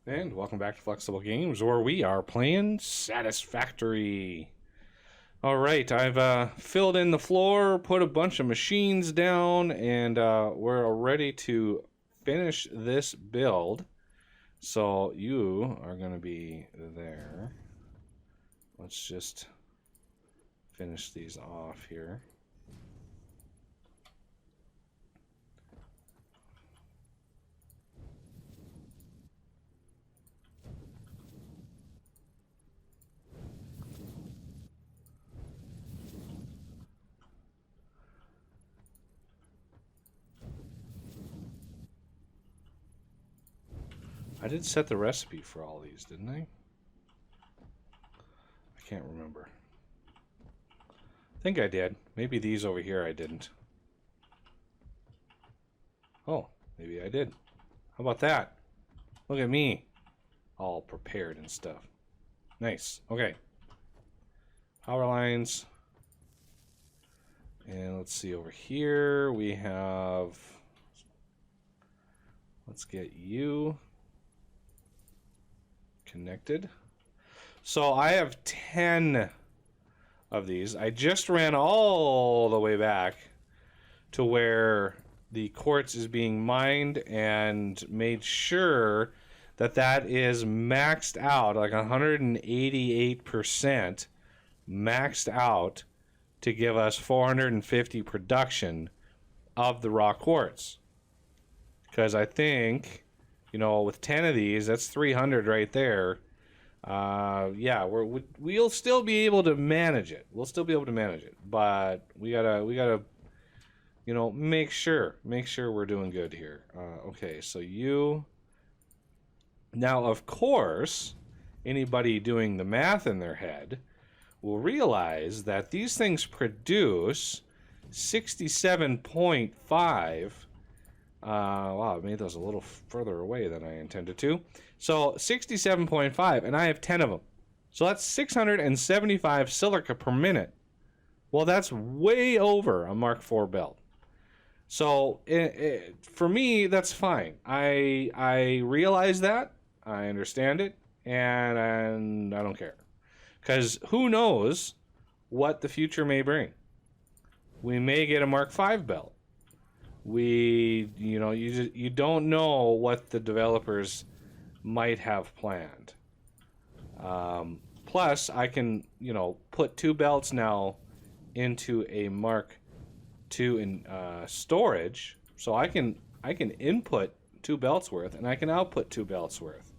And welcome back to Flexible Games, where we are playing Satisfactory. Alright, I've filled in the floor, put a bunch of machines down, and we're ready to finish this build. So you are going to be there. Let's just finish these off here. I did set the recipe for all these, didn't I? I can't remember. I think I did. Maybe these over here I didn't. Oh, maybe I did. How about that? Look at me. All prepared and stuff. Nice. Okay. Power lines. And let's see over here. We have... Let's get you connected. So I have 10 of these. I just ran all the way back to where the quartz is being mined and made sure that that is maxed out, like 188% maxed out to give us 450 production of the raw quartz. Because I think, you know, with 10 of these, that's 300 right there. Yeah, we'll still be able to manage it. We'll still be able to manage it, but we gotta, you know, make sure we're doing good here. Okay, so you. Now, of course, anybody doing the math in their head will realize that these things produce 67.5. Wow, I made those a little further away than I intended to. So 67.5, and I have 10 of them. So that's 675 silica per minute. Well, that's way over a Mark IV belt. So for me, that's fine. I realize that. I understand it, and I don't care. Because who knows what the future may bring. We may get a Mark V belt. You don't know what the developers might have planned. Plus, I can, put 2 belts now into a Mark II in storage, so I can input 2 belts worth, and I can output 2 belts worth.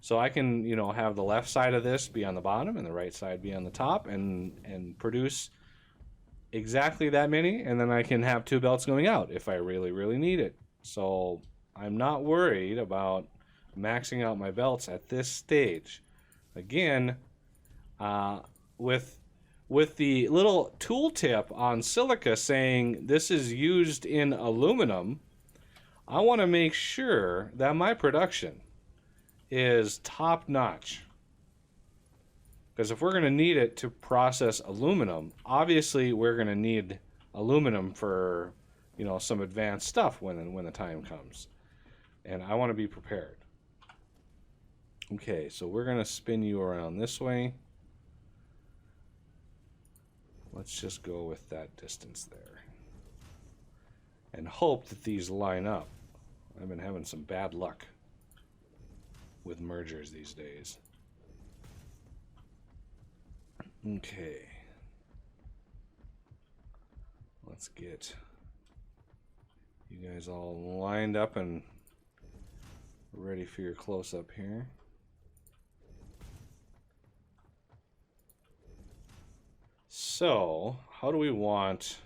So I can, have the left side of this be on the bottom and the right side be on the top, and produce exactly that many, and then I can have 2 belts going out if I really, really need it. So I'm not worried about maxing out my belts at this stage. Again, with the little tooltip on silica saying this is used in aluminum, I want to make sure that my production is top notch. Because if we're going to need it to process aluminum, obviously we're going to need aluminum for, some advanced stuff when the time comes. And I want to be prepared. Okay, so we're going to spin you around this way. Let's just go with that distance there. And hope that these line up. I've been having some bad luck with mergers these days. Okay. Let's get you guys all lined up and ready for your close-up here. So, how do we want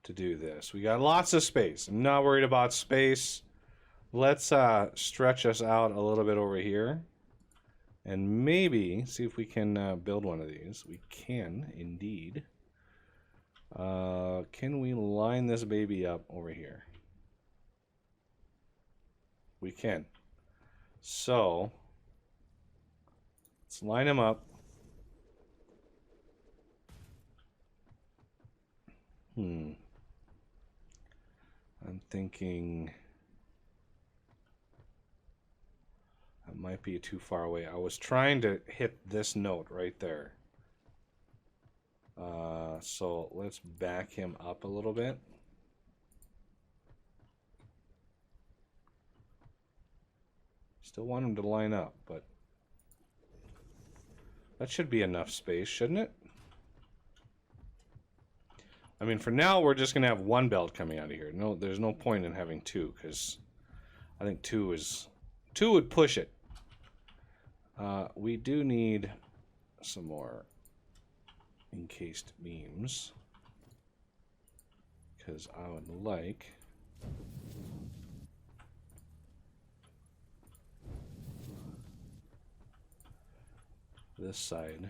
to do this? We got lots of space. I'm not worried about space. Let's stretch us out a little bit over here. And maybe see if we can build one of these. We can, indeed. Can we line this baby up over here? We can. So, let's line them up. I'm thinking... might be too far away. I was trying to hit this note right there. So let's back him up a little bit. Still want him to line up, but that should be enough space, shouldn't it? I mean, for now, we're just going to have one belt coming out of here. No, there's no point in having two, because I think two would push it. We do need some more encased beams, because I would like this side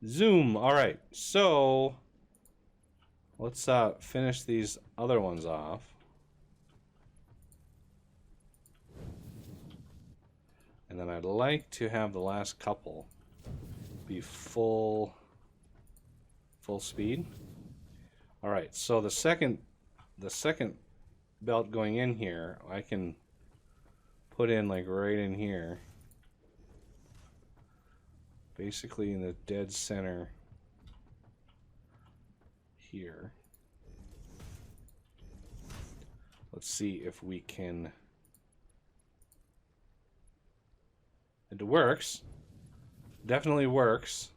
zoom. All right, so let's finish these other ones off. And then I'd like to have the last couple be full speed. All right, so the second belt going in here, I can put in like right in here, basically in the dead center here. Let's see if we can. It works. Definitely works.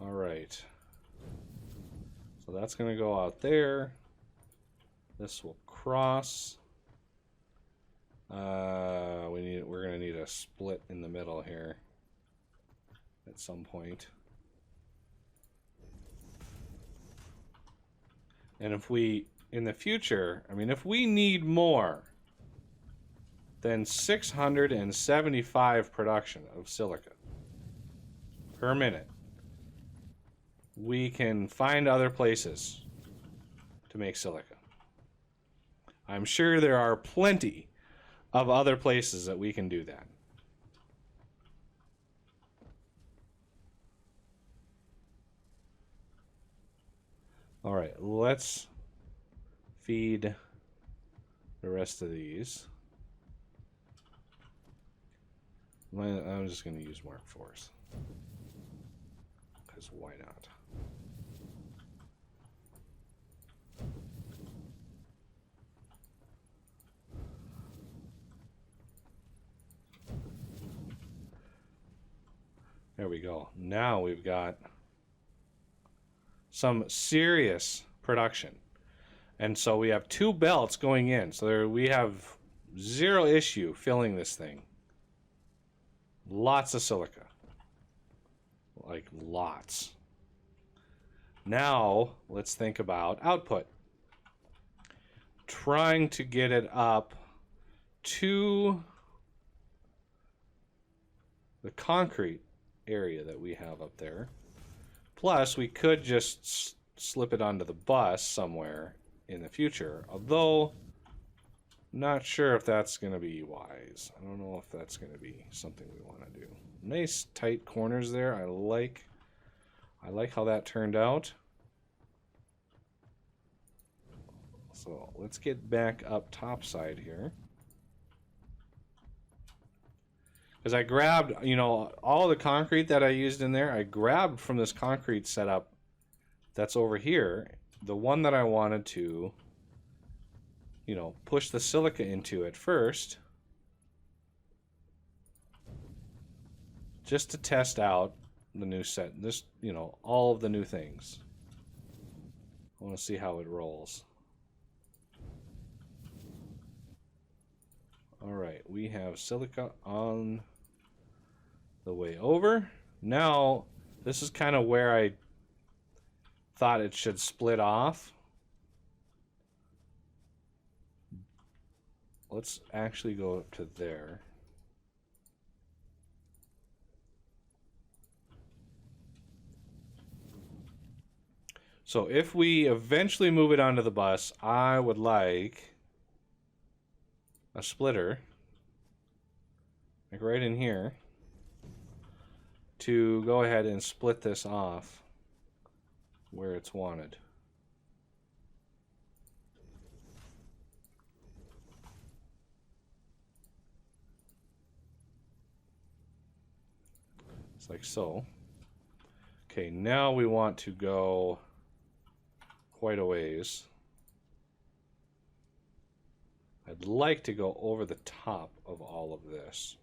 All right. So that's going to go out there. This will cross. We're going to need a split in the middle here at some point. And if we, in the future, I mean, if we need more than 675 production of silica per minute, we can find other places to make silica. I'm sure there are plenty of other places that we can do that. All right, let's feed the rest of these. I'm just going to use Mark IVs, because why not? There we go. Now we've got some serious production. And so we have two belts going in. So there, we have zero issue filling this thing. Lots of silica. Like lots. Now let's think about output. Trying to get it up to the concrete area that we have up there. Plus, we could just slip it onto the bus somewhere in the future, although I'm not sure if that's going to be wise. I don't know if that's going to be something we want to do. Nice tight corners there. I like how that turned out. So let's get back up top side here. Because I grabbed, you know, all the concrete that I used in there, I grabbed from this concrete setup that's over here, the one that I wanted to, you know, push the silica into at first, just to test out the new set, this, you know, all of the new things. I want to see how it rolls. All right, we have silica on the way over. Now, this is kind of where I thought it should split off. Let's actually go up to there. So if we eventually move it onto the bus, I would like a splitter, like right in here, to go ahead and split this off where it's wanted. It's like so. Okay, now we want to go quite a ways. I'd like to go over the top of all of this,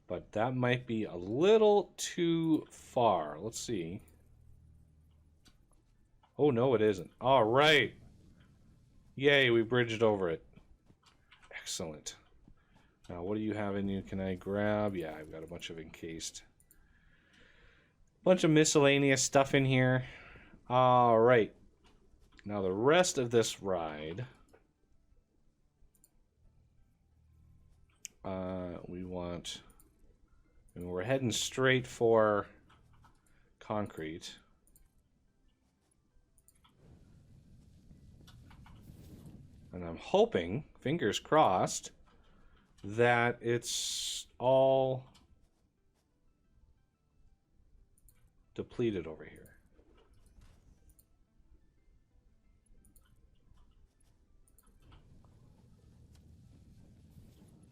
but that might be a little too far. Let's see. Oh, no, it isn't. All right. Yay, we bridged over it. Excellent. Now, what do you have in you? Can I grab? Yeah, I've got a bunch of encased. Bunch of miscellaneous stuff in here. All right. Now, the rest of this ride, we want, and we're heading straight for concrete. And I'm hoping, fingers crossed, that it's all depleted over here.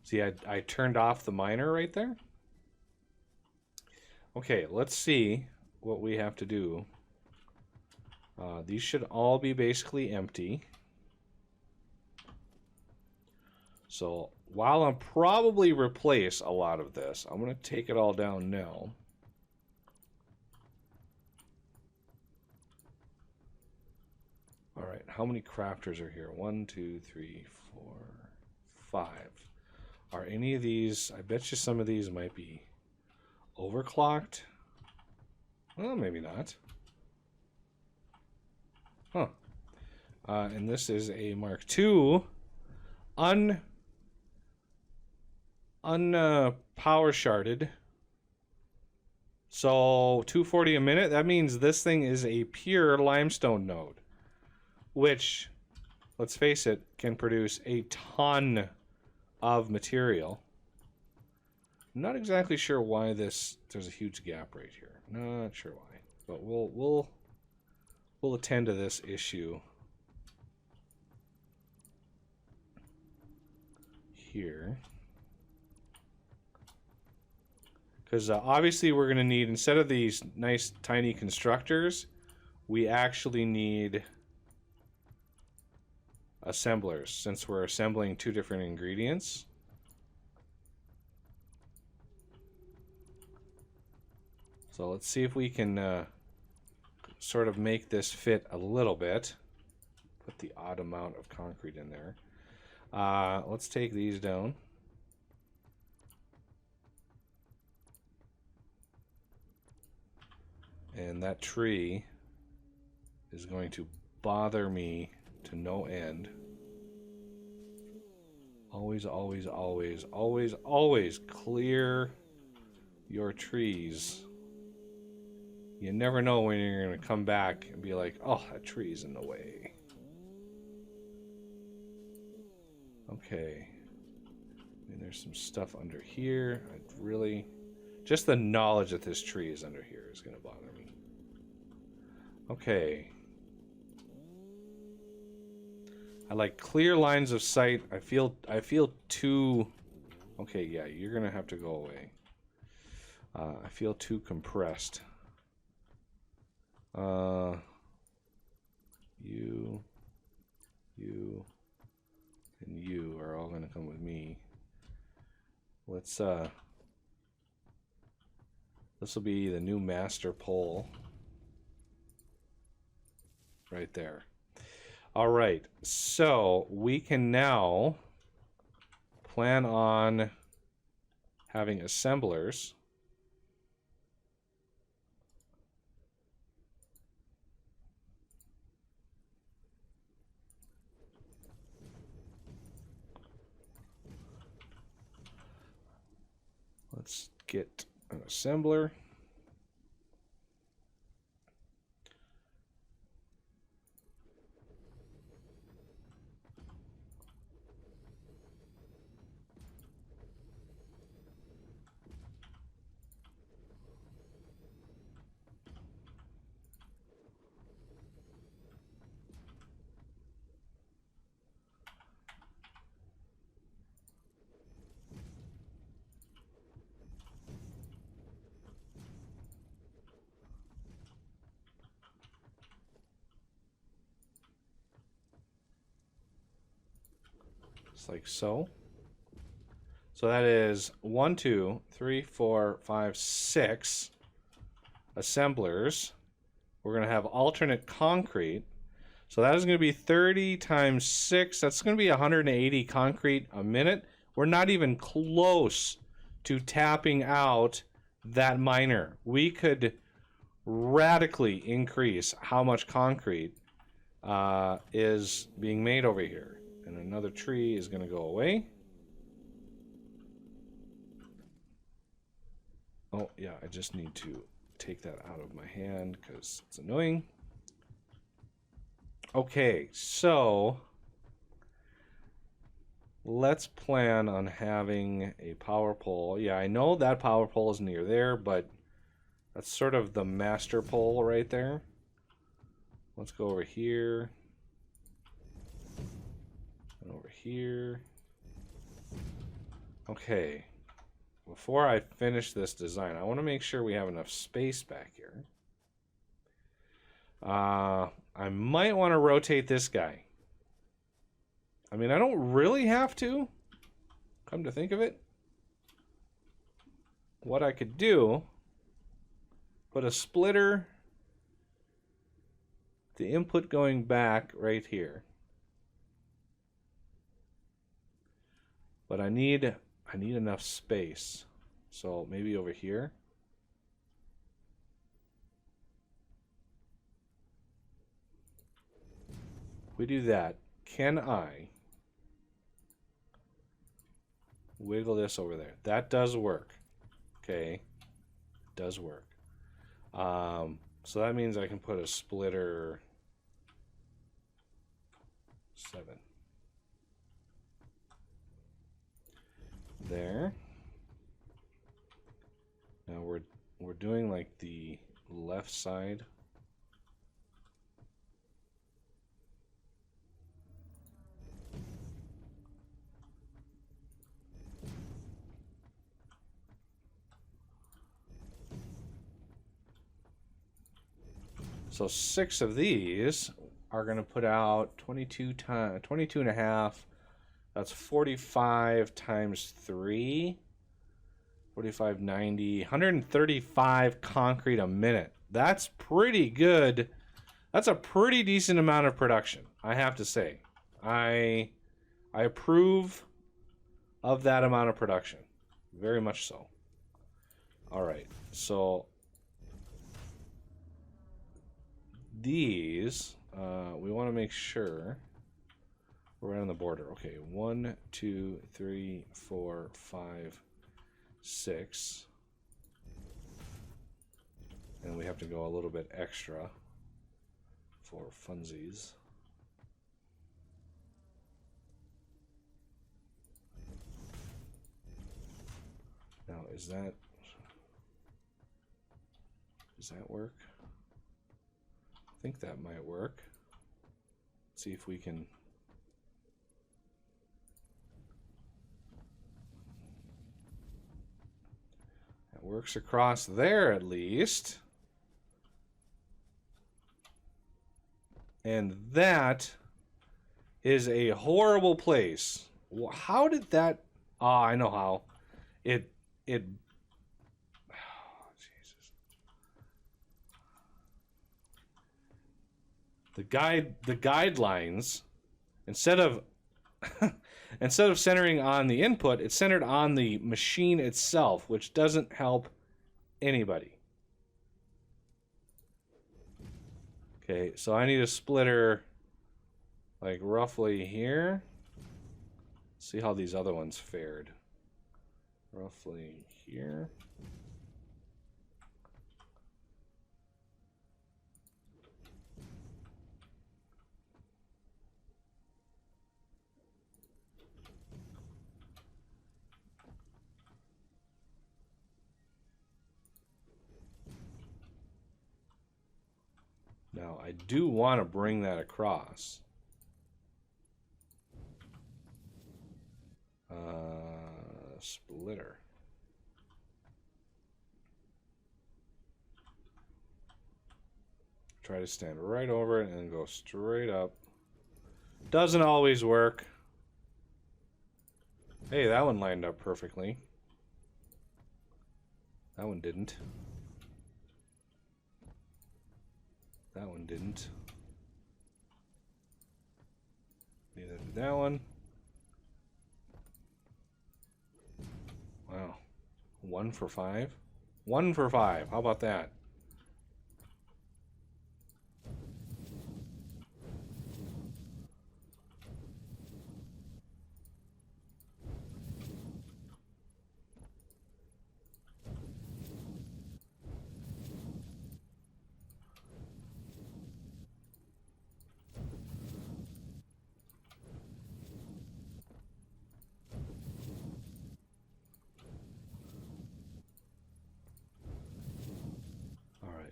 See, I turned off the miner right there. Okay, let's see what we have to do. These should all be basically empty. So while I'll probably replace a lot of this, I'm going to take it all down now. All right, how many crafters are here? 1, 2, 3, 4, 5. Are any of these, I bet you some of these might be overclocked. Well, maybe not. Huh. And this is a Mark II power sharded. So 240 a minute, that means this thing is a pure limestone node, which, let's face it, can produce a ton of material. I'm not exactly sure why there's a huge gap right here. Not sure why, but we'll attend to this issue here. Because obviously we're going to need, instead of these nice tiny constructors, we actually need assemblers, since we're assembling 2 different ingredients. So let's see if we can sort of make this fit a little bit. Put the odd amount of concrete in there. Let's take these down. And that tree is going to bother me to no end. Always, always, always, always, always clear your trees. You never know when you're going to come back and be like, oh, that tree's in the way. Okay. And there's some stuff under here. I'd really... Just the knowledge that this tree is under here is going to bother me. Okay. I like clear lines of sight. I feel too... Okay, yeah, you're going to have to go away. I feel too compressed. You, and you are all going to come with me. Let's, this will be the new master pole. Right there. All right, so we can now plan on having assemblers. Let's get an assembler. just like so. So that is 1, 2, 3, 4, 5, 6 assemblers. We're going to have alternate concrete. So that is going to be 30 times 6. That's going to be 180 concrete a minute. We're not even close to tapping out that miner. We could radically increase how much concrete is being made over here. And another tree is going to go away. Oh, yeah, I just need to take that out of my hand because it's annoying. Okay, so let's plan on having a power pole. Yeah, I know that power pole is near there, but that's sort of the master pole right there. Let's go over here. And over here. Okay. Before I finish this design, I want to make sure we have enough space back here. I might want to rotate this guy. I mean, I don't really have to, come to think of it. What I could do, put a splitter, the input going back right here. But I need enough space. So maybe over here. If we do that, can I wiggle this over there? That does work. Okay. It does work. So that means I can put a splitter 7 there. Now we're doing like the left side. So 6 of these are going to put out 22 and a half. That's 45 times 3. 45, 90, 135 concrete a minute. That's pretty good. That's a pretty decent amount of production, I have to say. I approve of that amount of production. Very much so. All right. So these, we want to make sure we're right on the border. Okay, 1, 2, 3, 4, 5, 6. And we have to go a little bit extra for funsies. Now, does that work? I think that might work. Let's see if we can. That works across there at least. And that is a horrible place. How did that? Ah, I know how. It. Oh, Jesus. The guidelines, instead of centering on the input, it's centered on the machine itself, which doesn't help anybody. Okay, so I need a splitter like roughly here. See how these other ones fared. Roughly here. Now, I do want to bring that across. Splitter. Try to stand right over it and go straight up. Doesn't always work. Hey, that one lined up perfectly. That one didn't. That one didn't. Neither did that one. Wow. 1 for 5? 1 for 5. How about that?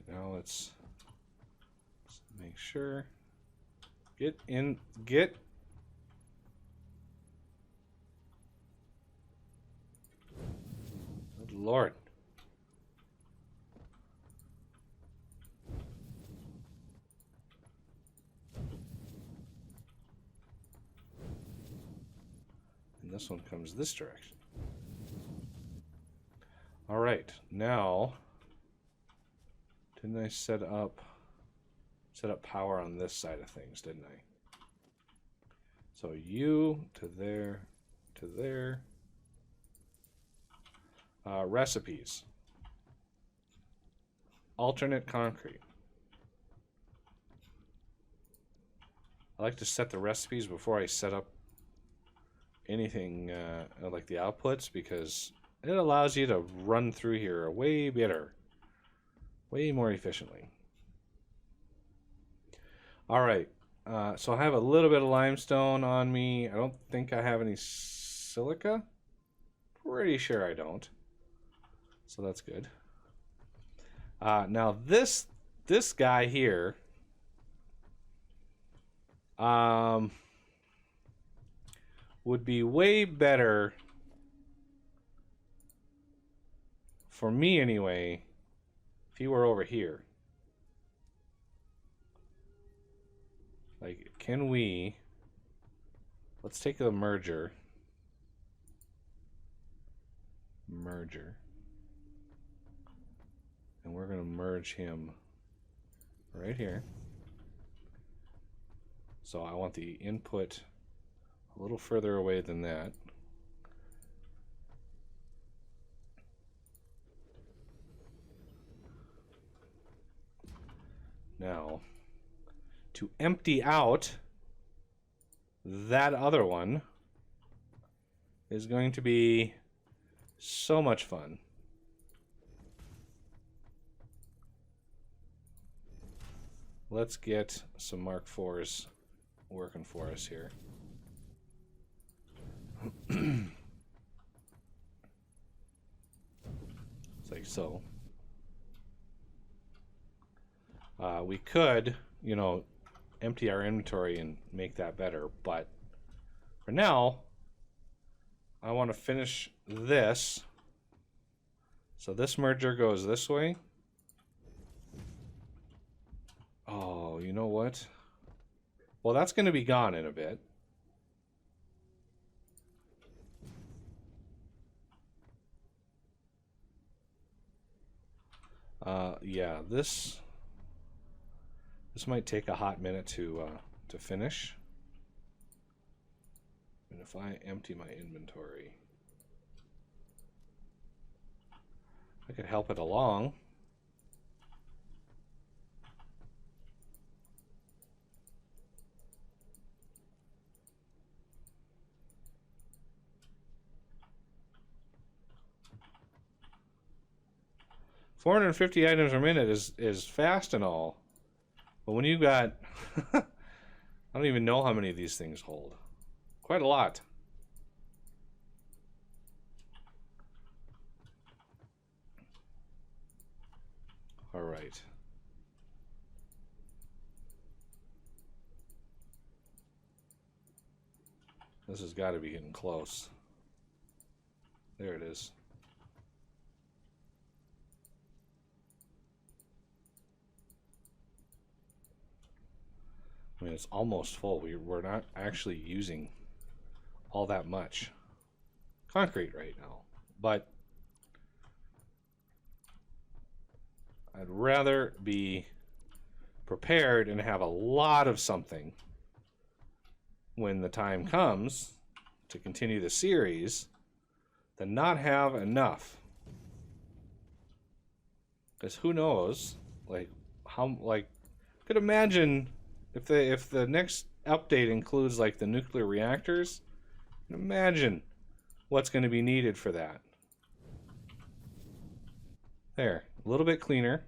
Now let's make sure. Get in. Get. Good Lord. And this one comes this direction. All right. Now. Didn't I set up power on this side of things, didn't I? So you to there, to there. Recipes. Alternate concrete. I like to set the recipes before I set up anything like the outputs, because it allows you to run through here way better. Way more efficiently. All right, so I have a little bit of limestone on me. I don't think I have any silica. Pretty sure I don't. So that's good. Now this guy here, would be way better for me anyway. If he were over here, like, can we, let's take the merger, and we're going to merge him right here. So I want the input a little further away than that. Now, to empty out that other one is going to be so much fun. Let's get some Mark IVs working for us here. It's like so. We could, you know, empty our inventory and make that better, but for now, I want to finish this. So this merger goes this way. Oh, you know what? Well, that's going to be gone in a bit. Yeah, this might take a hot minute to finish. And if I empty my inventory, I could help it along. $450 items per minute is fast and all. But when you got, I don't even know how many of these things hold. Quite a lot. All right. This has got to be getting close. There it is. I mean, it's almost full. We're not actually using all that much. concrete right now. But I'd rather be prepared and have a lot of something when the time comes to continue the series than not have enough. Because who knows, like, how, like, could imagine if the next update includes like the nuclear reactors, imagine what's going to be needed for that. There, a little bit cleaner.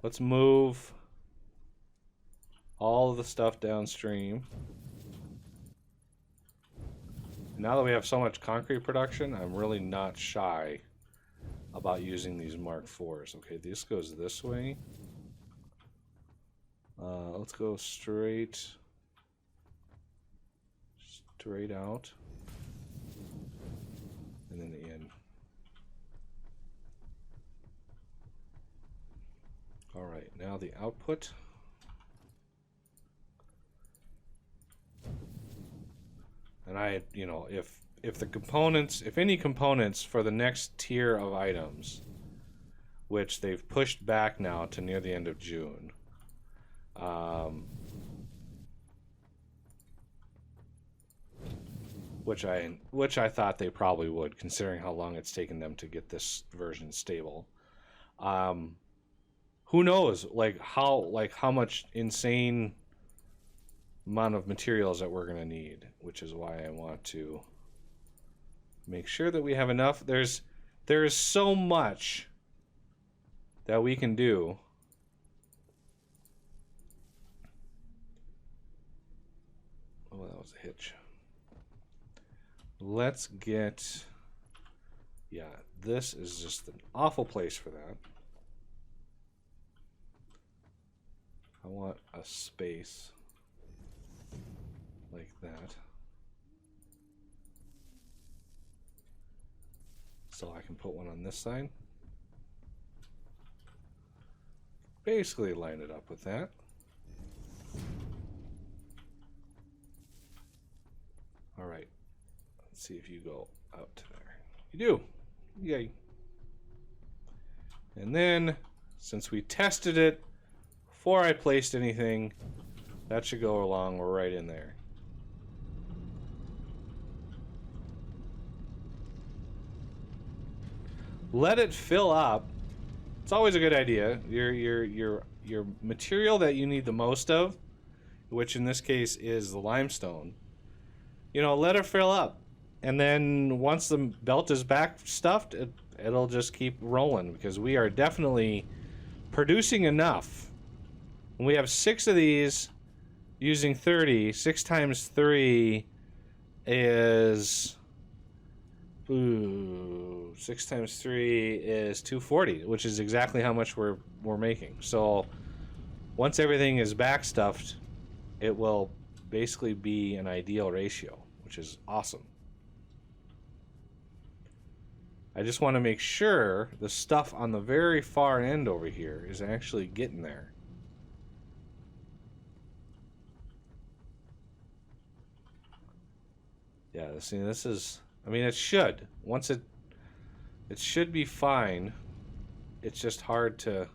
Let's move all of the stuff downstream. Now that we have so much concrete production, I'm really not shy about using these Mark IVs. Okay, this goes this way. Let's go straight out, and then in. All right, now the output. And I, you know, if the components, if any components for the next tier of items, which they've pushed back now to near the end of June, which I thought they probably would, considering how long it's taken them to get this version stable. Who knows, like how much insane amount of materials that we're gonna need, which is why I want to make sure that we have enough. There is so much that we can do. Oh, that was a hitch. Let's get, yeah, this is just an awful place for that. I want a space like that, so I can put one on this side. Basically line it up with that. All right, let's see if you go out to there. You do. Yay. And then, since we tested it before I placed anything, that should go along right in there. Let it fill up. It's always a good idea. Your material that you need the most of, which in this case is the limestone, you know, let it fill up. And then once the belt is back stuffed, it'll just keep rolling, because we are definitely producing enough. And we have 6 of these using 30. 6 times 3 is... Ooh, 6 times 3 is 240, which is exactly how much we're making. So once everything is back stuffed, it will basically be an ideal ratio, which is awesome. I just want to make sure the stuff on the very far end over here is actually getting there. Yeah, see, this is, I mean, it should. Once it should be fine. It's just hard to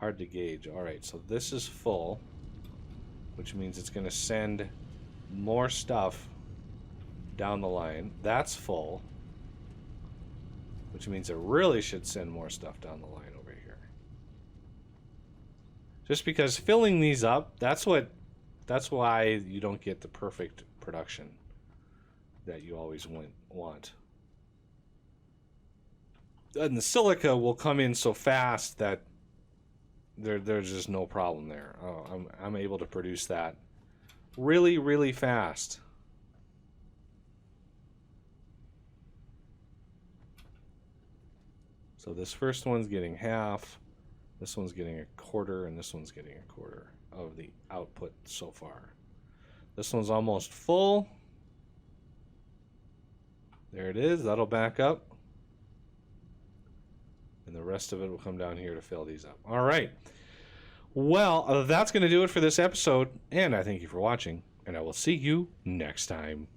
gauge. All right, so this is full, which means it's going to send more stuff down the line. That's full, which means it really should send more stuff down the line over here. Just because filling these up, that's why you don't get the perfect production that you always want. And the silica will come in so fast that there's just no problem there. Oh, I'm able to produce that really, really fast. So this first one's getting half, this one's getting a quarter, and this one's getting a quarter of the output so far. This one's almost full. There it is. That'll back up. And the rest of it will come down here to fill these up. All right. Well, that's going to do it for this episode. And I thank you for watching. And I will see you next time.